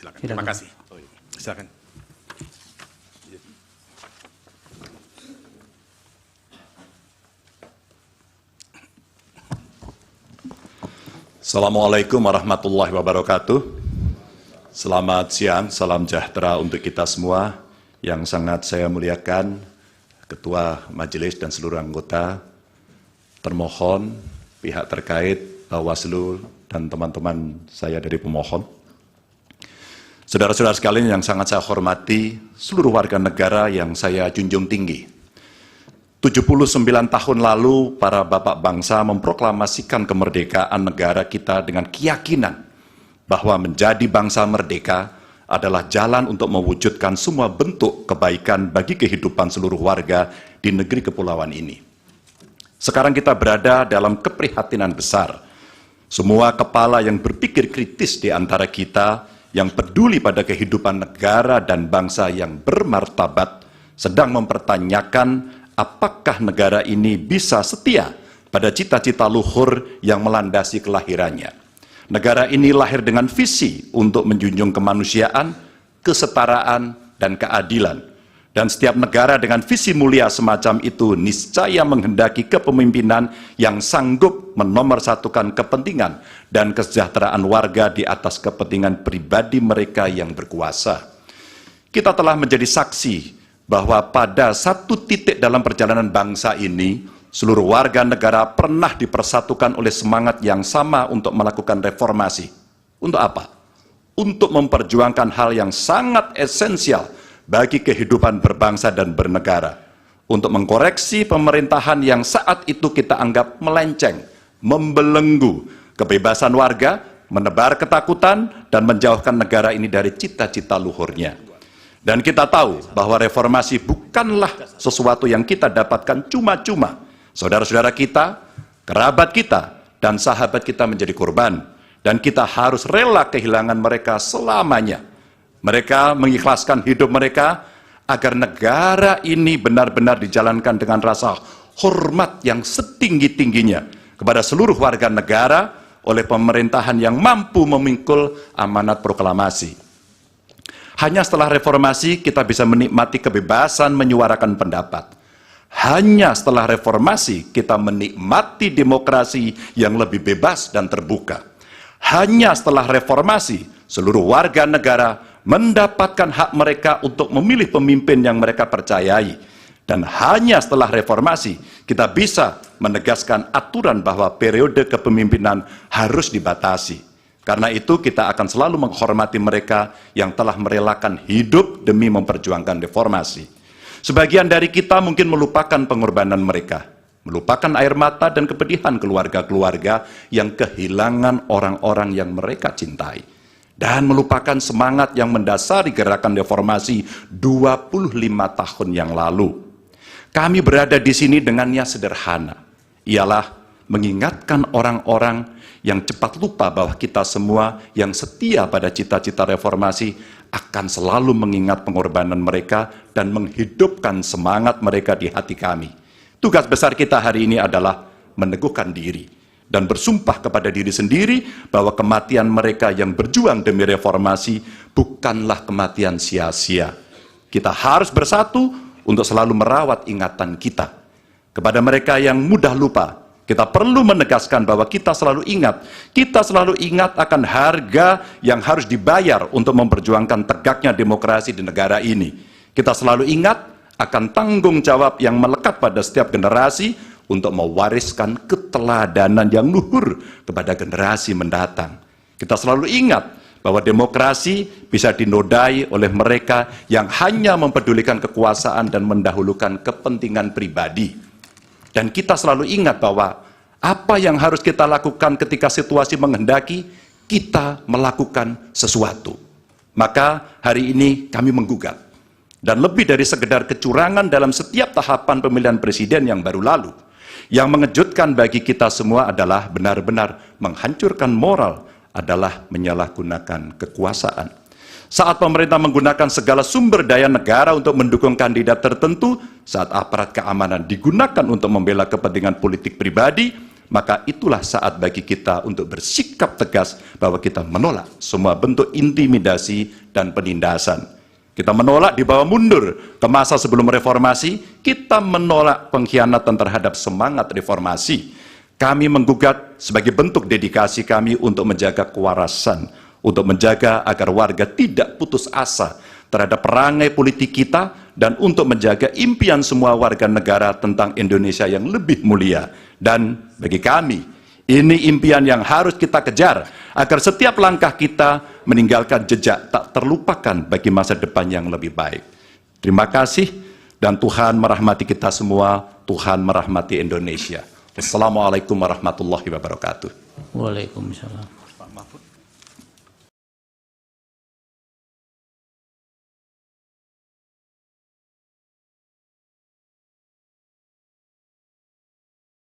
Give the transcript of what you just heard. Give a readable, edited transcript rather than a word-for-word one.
Silakan. Terima kasih. Silakan. Assalamualaikum warahmatullahi wabarakatuh. Selamat siang, salam sejahtera untuk kita semua. Yang sangat saya muliakan, Ketua Majelis dan seluruh anggota, termohon, pihak terkait, Bawaslu, dan teman-teman saya dari pemohon. Saudara-saudara sekalian yang sangat saya hormati, seluruh warga negara yang saya junjung tinggi. 79 tahun lalu, para bapak bangsa memproklamasikan kemerdekaan negara kita dengan keyakinan bahwa menjadi bangsa merdeka adalah jalan untuk mewujudkan semua bentuk kebaikan bagi kehidupan seluruh warga di negeri kepulauan ini. Sekarang kita berada dalam keprihatinan besar. Semua kepala yang berpikir kritis di antara kita, yang peduli pada kehidupan negara dan bangsa yang bermartabat, sedang mempertanyakan apakah negara ini bisa setia pada cita-cita luhur yang melandasi kelahirannya. Negara ini lahir dengan visi untuk menjunjung kemanusiaan, kesetaraan, dan keadilan. Dan setiap negara dengan visi mulia semacam itu niscaya menghendaki kepemimpinan yang sanggup menomorsatukan kepentingan dan kesejahteraan warga di atas kepentingan pribadi mereka yang berkuasa. Kita telah menjadi saksi bahwa pada satu titik dalam perjalanan bangsa ini, seluruh warga negara pernah dipersatukan oleh semangat yang sama untuk melakukan reformasi. Untuk apa? Untuk memperjuangkan hal yang sangat esensial bagi kehidupan berbangsa dan bernegara. Untuk mengkoreksi pemerintahan yang saat itu kita anggap melenceng, membelenggu kebebasan warga, menebar ketakutan, dan menjauhkan negara ini dari cita-cita luhurnya. Dan kita tahu bahwa reformasi bukanlah sesuatu yang kita dapatkan cuma-cuma. Saudara-saudara kita, kerabat kita, dan sahabat kita menjadi korban. Dan kita harus rela kehilangan mereka selamanya. Mereka mengikhlaskan hidup mereka agar negara ini benar-benar dijalankan dengan rasa hormat yang setinggi-tingginya kepada seluruh warga negara oleh pemerintahan yang mampu memikul amanat proklamasi. Hanya setelah reformasi kita bisa menikmati kebebasan menyuarakan pendapat. Hanya setelah reformasi kita menikmati demokrasi yang lebih bebas dan terbuka. Hanya setelah reformasi seluruh warga negara mendapatkan hak mereka untuk memilih pemimpin yang mereka percayai. Dan hanya setelah reformasi kita bisa menegaskan aturan bahwa periode kepemimpinan harus dibatasi. Karena itu kita akan selalu menghormati mereka yang telah merelakan hidup demi memperjuangkan reformasi. Sebagian dari kita mungkin melupakan pengorbanan mereka, melupakan air mata dan kepedihan keluarga-keluarga yang kehilangan orang-orang yang mereka cintai, dan melupakan semangat yang mendasari gerakan reformasi 25 tahun yang lalu. Kami berada di sini dengan niat sederhana, ialah mengingatkan orang-orang yang cepat lupa bahwa kita semua yang setia pada cita-cita reformasi akan selalu mengingat pengorbanan mereka dan menghidupkan semangat mereka di hati kami. Tugas besar kita hari ini adalah meneguhkan diri dan bersumpah kepada diri sendiri bahwa kematian mereka yang berjuang demi reformasi bukanlah kematian sia-sia. Kita harus bersatu untuk selalu merawat ingatan kita. Kepada mereka yang mudah lupa, kita perlu menegaskan bahwa kita selalu ingat akan harga yang harus dibayar untuk memperjuangkan tegaknya demokrasi di negara ini. Kita selalu ingat akan tanggung jawab yang melekat pada setiap generasi untuk mewariskan keteladanan yang luhur kepada generasi mendatang. Kita selalu ingat bahwa demokrasi bisa dinodai oleh mereka yang hanya mempedulikan kekuasaan dan mendahulukan kepentingan pribadi. Dan kita selalu ingat bahwa apa yang harus kita lakukan ketika situasi menghendaki, kita melakukan sesuatu. Maka hari ini kami menggugat. Dan lebih dari sekedar kecurangan dalam setiap tahapan pemilihan presiden yang baru lalu. Yang mengejutkan bagi kita semua adalah benar-benar menghancurkan moral, adalah menyalahgunakan kekuasaan. Saat pemerintah menggunakan segala sumber daya negara untuk mendukung kandidat tertentu, saat aparat keamanan digunakan untuk membela kepentingan politik pribadi, maka itulah saat bagi kita untuk bersikap tegas bahwa kita menolak semua bentuk intimidasi dan penindasan. Kita menolak dibawa mundur ke masa sebelum reformasi, kita menolak pengkhianatan terhadap semangat reformasi. Kami menggugat sebagai bentuk dedikasi kami untuk menjaga kewarasan, untuk menjaga agar warga tidak putus asa terhadap perangai politik kita, dan untuk menjaga impian semua warga negara tentang Indonesia yang lebih mulia. Dan bagi kami, ini impian yang harus kita kejar, agar setiap langkah kita meninggalkan jejak tak terlupakan bagi masa depan yang lebih baik. Terima kasih, dan Tuhan merahmati kita semua, Tuhan merahmati Indonesia. Wassalamualaikum warahmatullahi wabarakatuh. Waalaikumsalam. Pak Mahfud.